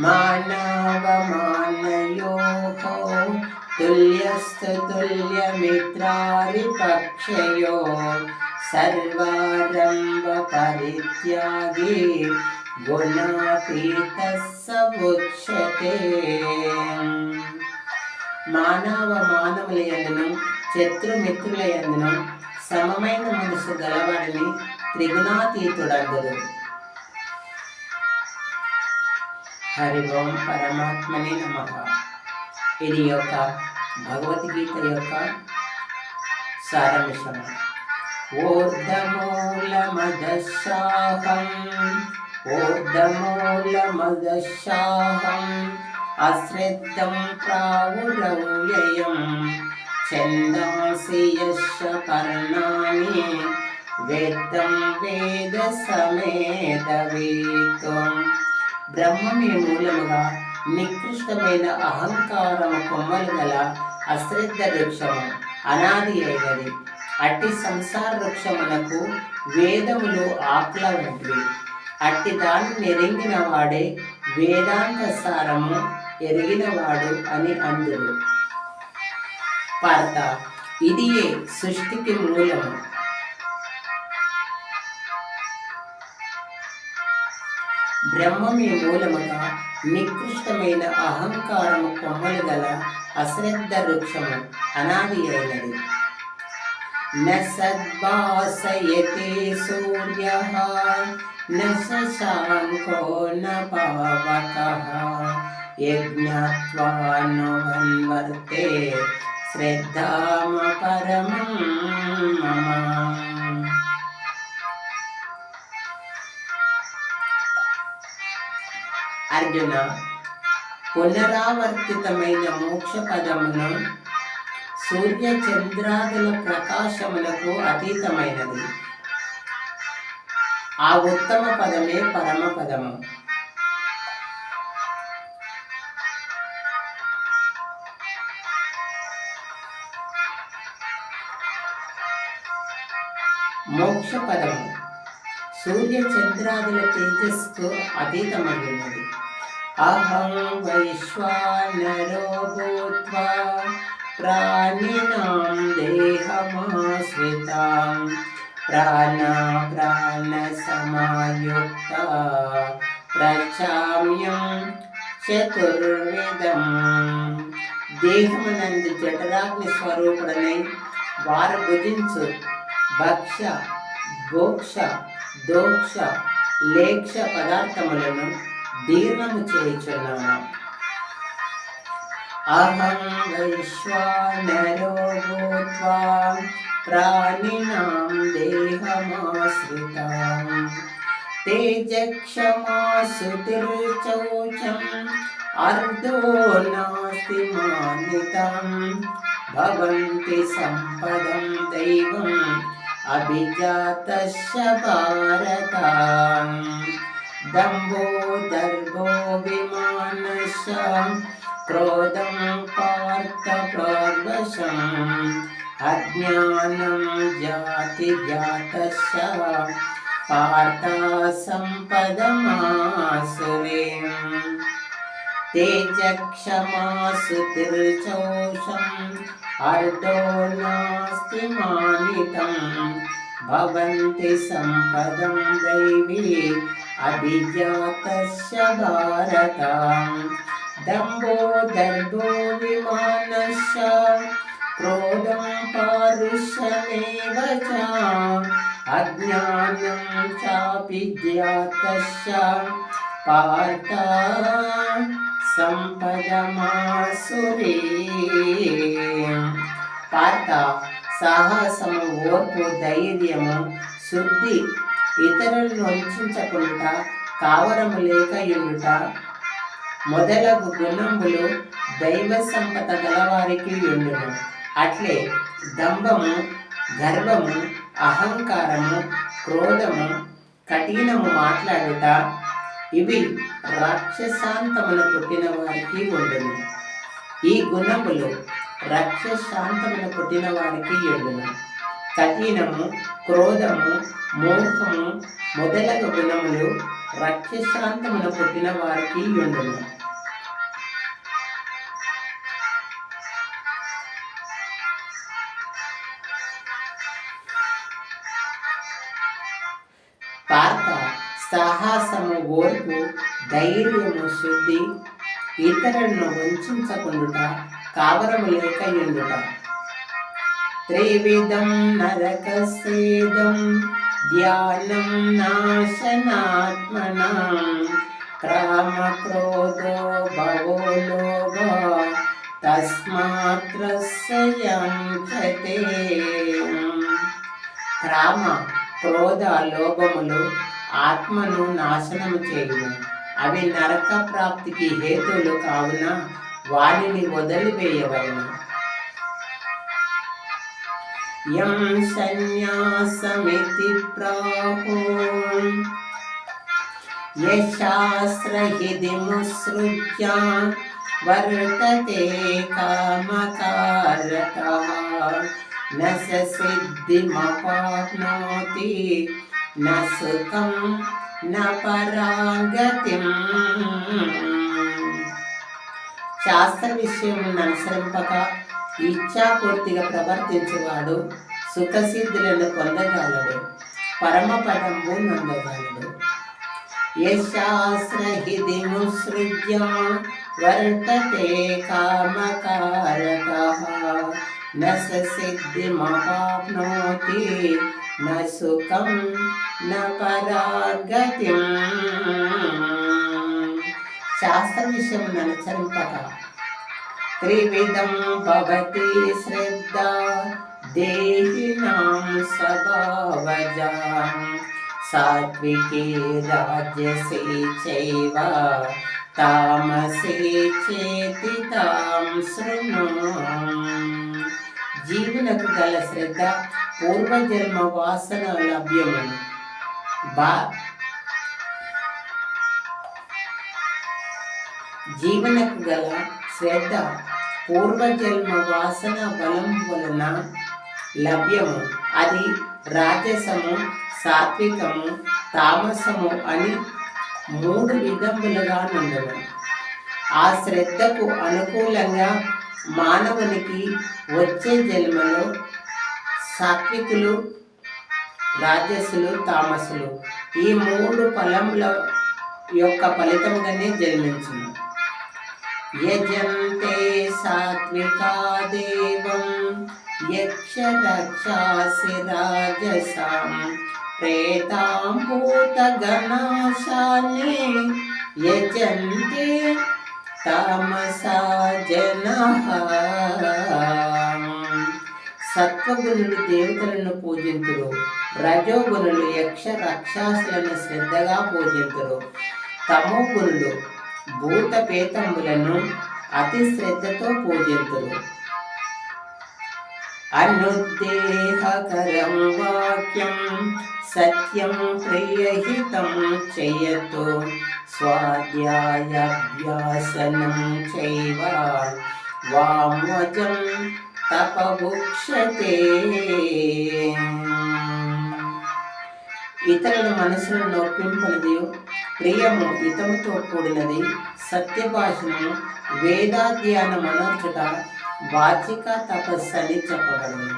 मानवमानयोः तुल्यस्तु तुल्यमित्रारिपक्षयोः सर्वारम्भपरित्यागी गुणातीतः स उच्यते. మానవులయందును శత్రుమిత్రులయందును సమమైన మనసు గలవాడిని త్రిగుణాతీతుడందురు. హరి ఓం పరమాత్మనే నమః. ఇది యొక్క భగవద్గీత యొక్క సారాంశం. ఊర్ధమూలమదశాహం అశ్రద్ధం ప్రావురవ్యయం ఛందాంసి యస్య పర్ణాని వేదం వేద సమేతవేత్వం. బ్రహ్మమే మూలముగా నికృష్టమైన అహంకారము కొమ్మలు గల అశ్రద్ధ వృక్షము అనాది అయినది. అట్టి సంసార వృక్షమునకు వేదములు ఆకుల వంటివి. అట్టి దాన్ని నెరింగిన వాడే వేదాంత సారము ఎరిగినవాడు అని అందురు. పార్త ఇదియే సృష్టికి మూలము. బ్రహ్మమే మూలముగా నికృష్టమైన అహంకారము కొమ్మలు గల అశ్రద్ధ వృక్షము అనాది అయినది. న సద్భాసయతే సూర్యః న శశాంకో న పావకః యజ్ఞాత్వా నోన్వర్తే శ్రద్ధామ పరమం మమ. అర్జున, పునరావర్తితమైన మోక్ష పదమును సూర్య చంద్రాదుల ప్రకాశములకు అతీతమైనది. ఆ ఉత్తమ పదమే పరమ పదము. మోక్ష పదము సూర్య చంద్రాదుల తేజస్సుకు అతీతమైనది. అహం వైశ్వానరో భూత్వా ప్రాణినాం దేహమాశ్రితాం ప్రాణ సమాయుక్త ప్రచామ్యం చతుర్విధం. దేహమునందు జఠరాగ్ని స్వరూపుడనై వారు భుజించు భక్ష భోక్ష దోక్ష లేక్ష పదార్థములను జీర్ణము చేయుచున్నాను. అహం వైశ్వానరో భూత్వా ప్రాణినాం దేహమాశ్రితాం తేజక్షమాసుతిర్చౌచం అర్ధో నాస్తి మానితం భవంతి సంపదం దైవం అభిజాతస్య భారత. దంభో దర్భో విమానస్య క్రోధం పార్థ ప్రవర్వశం అజ్ఞానం జాతి జాతస్య పార్థ సంపదమాసురీం తేజక్షమాసుతిర్చౌషం అర్ధో నాస్తి మానితం భవంతి సంపదం దైవీ అభిజాతస్య భారత. దంభో దర్భో విమానస్య క్రోధం పారుష్యమేవ చ అజ్ఞానం చాపి జాతస్య పార్థ సంపదమాసురీం. పార్థ, సాహసము, ఓర్పు, ధైర్యము, శుద్ధి, ఇతరులను వంచకుండా కావరము లేకయుండుట మొదలగు గుణములు దైవ సంపద గలవారికి యుండును. అట్లే దంభము, గర్వము, అహంకారము, క్రోధము, కఠినము మాట్లాడుట ఇవి రాక్షసాంతమున పుట్టిన వారికి ఉండును. ఈ గుణములు రాక్షసాంతమున పుట్టిన వారికి ఉండును. కఠినము, క్రోధము, మోహము మొదలగు గుణములు రక్తశాంతమున పుట్టిన వారికి ఉండును. పార్త సాహసము, ఓర్పు, ధైర్యము, శుద్ధి, ఇతరులను వంచకుండుట, కావరము లేక ఉండుట. త్రివిధం నరకసేదం ధ్యానం నాశనాత్మనాం క్రామ క్రోధో భవో లోభ తస్మాత్ త్రస్యంచతే. క్రామ, క్రోధ, లోభములు ఆత్మను నాశనము చేయును. అవి నరక ప్రాప్తికి హేతువులు కావున వానిని వదిలివేయవలెను. యం సన్యాసమితి ప్రాహో యశాస్త్రహితిముత్సృజ్య వర్తతే కామకారతః న స సిద్ధిమవాప్నోతి న సుఖం న పరాగతిం. శాస్త్ర విషయములను అనుసరింపక ఇచ్ఛాపూర్తిగా ప్రవర్తించువాడు సుఖసిద్ధులను పొందగలడు, పరమపదంబు నందగలడు. యశాస్త్రహితిముత్సృజ్య వర్తతే కామకారతః న స సిద్ధిమవాప్నోతి న సుఖం న పరాగతిం. శాస్త్ర విషయములను అనుసరింపక త్రివిధం భవతి శ్రద్ధా దేహినాం స్వభావజా సాత్వికే రాజసే చైవ తామసే చేతి తాం శృణు. జీవునకు గల శ్రద్ధ పూర్వజన్మ వాసన లభ్యము. జీవనకు గల శ్రద్ధ పూర్వజన్మ వాసన బలం వలన లభ్యము. అది రాజసము, సాత్వికము, తామసము అని 3 విధములుగా నుండును. ఆ శ్రద్ధకు అనుకూలంగా మానవునికి వచ్చే జన్మలో సాత్వికులు, రాజసులు, తామసులు ఈ 3 ఫలముల యొక్క ఫలితముగానే జన్మించును. యజంతే సాత్వికా దేవం యక్ష రక్షాసి రాజసాం ప్రేతాం భూతగణాశానే యజంతే తామసా జనః. సత్వగుణులు దేవతలను పూజింతురు, రజోగుణులు యక్ష రాక్షసులను శ్రద్ధగా పూజింతురు, తమోగుణులు భూత పేతములను అతి శ్రద్ధతో పూజింతురు. అనుదేహకరం వాక్యం సత్యం ప్రియహితం చేయతు స్వాధ్యాయాభ్యాసనం చైవ వామజం తపభుక్షతే. ఇతరుల మనసులను నొప్పింపనిది, ప్రియము, హితముతో కూడినది, సత్యభాషణము, వేదాధ్యానం అనర్చుట వాచిక తపస్సు అని చెప్పబడింది.